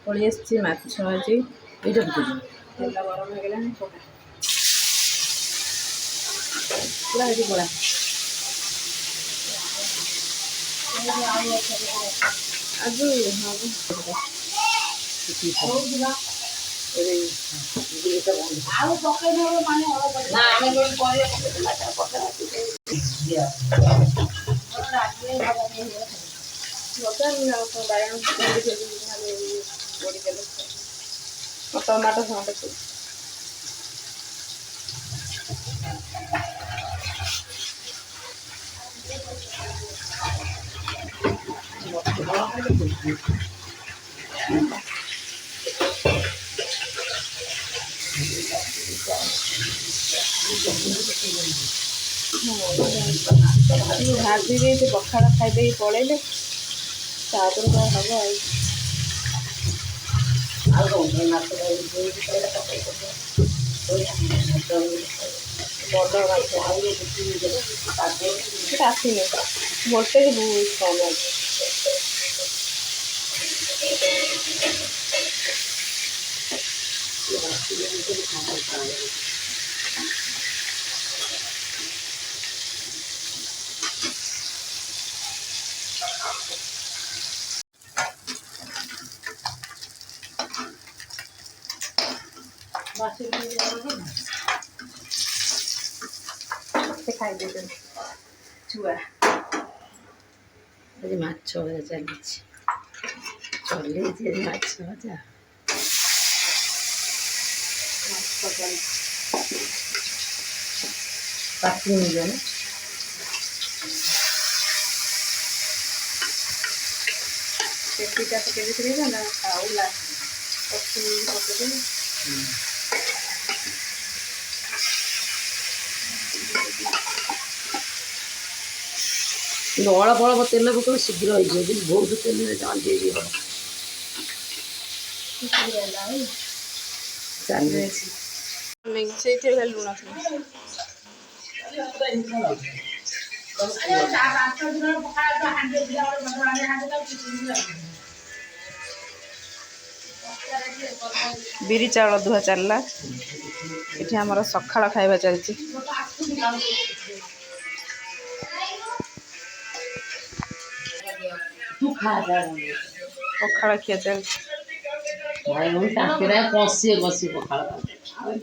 ପଳେଇ ଆସିଛି ମାଛ ଆଜି ଏଇଟା ତେଲ ଗରମ ହେଇଗଲାଣି ପକା ପୁରା ଏଠି ପଳା ଆଜି ଆଉ ପକେଇ ମାନେ ନା ଆମେ ଯୋଉଠି ପରିବା ଟମାଟୋ ଫମାଟୋ ଭାଜି ଦେଇଛି ପଖାଳ ଖାଇଦେଇକି ପଳେଇଲେ ତାପରେ କ'ଣ ହବ ଆଉ ବଡ଼ ମାଛ ଆସିନି ଭୋଲ୍ଟେଜ୍ ବହୁତ କମ୍ ଅଛି। ଖାଇଦେଇଛନ୍ତି ଛୁଆ ଆଜି ମାଛ ଭଜା ଚାଲିଛି ଚଲେଇଛି ଆଜି ମାଛ ଭଜା ପାଖି ହେଇଯାଏ କେତିଟା ପକେଇ ଦେଇଥିଲେ ନା ଆଉ ଲାଷ୍ଟ ପକେଇଦେଲି ଅଳପ ଅଳପ ତେଲ ପକେଇବ ଶୀଘ୍ର ହେଇଯିବ କିନ୍ତୁ ବହୁତ ତେଲରେ ଜଲ୍ଦି ହେଇଯିବ ସେଇଥିରେ ଖାଲି ଲୁଣ ବିରି ଚାଉଳ ଧୁଆ ଚାଲିଲା ଏଠି ଆମର ସକାଳ ଖାଇବା ଚାଲିଛି ପଖାଳ ଖିଆ ଚାଲିଛି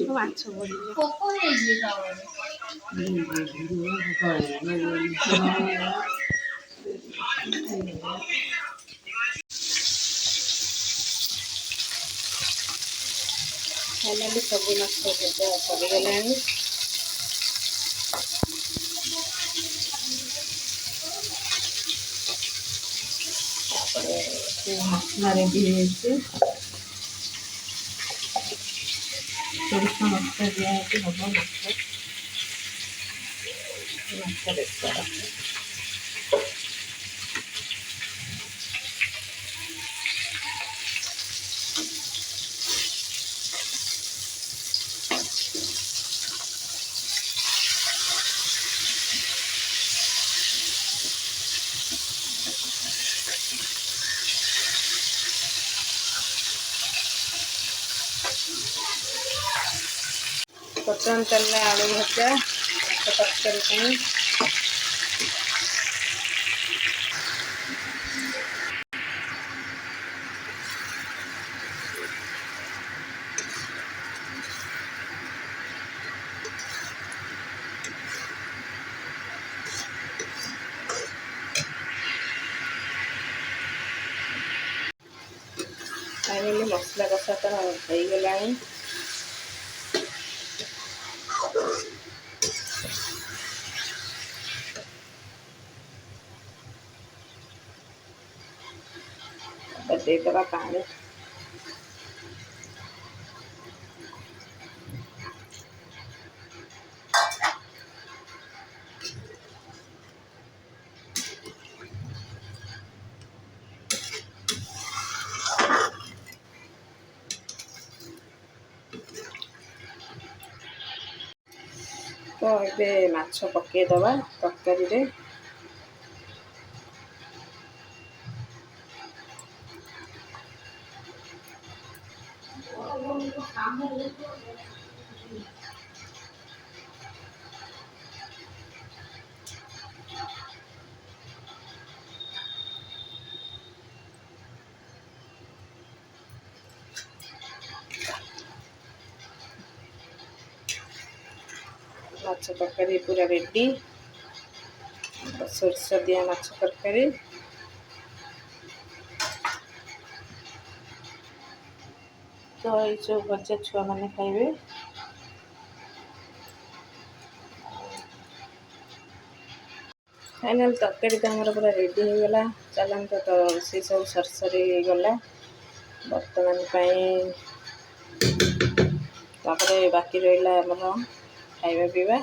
ମାଛ ଫାଇନାଲି ସବୁ ମାଛ ଭଜା ସରିଗଲାଣି ତାପରେ ମସଲା ରେଡ଼ି ହେଇଯାଇଛି ସୋରିଷ ମସଲା ଦିଆହେଇକି ହବ ମାଛ ବେସର ବର୍ତ୍ତମାନ ଚାଲିଲା ଆଳୁ ଭଜା ତରକାରୀ ପାଇଁ फाइनाली मसला कषा तो ହେଇଗଲାଣି ଦେଇଦେବା ପାଣି तो ये माछ पकईदबा तरकारी ମାଛ ତରକାରୀ ପୁରା ରେଡ଼ି। ସୋରିଷ ଦିଆ ମାଛ ତରକାରୀ। ତ ଏଇସବୁ ଭଜା ଛୁଆମାନେ ଖାଇବେ। ଫାଇନାଲ୍ ତରକାରୀ ତ ଆମର ପୁରା ରେଡ଼ି ହେଇଗଲା। ଚାଲନ୍ତୁ ତ ରୋଷେଇ ସବୁ ସରିସରି ହେଇଗଲା। ବର୍ତ୍ତମାନ ପାଇଁ ତାପରେ ବାକି ରହିଲା ଆମର ଖାଇବା ପିଇବା।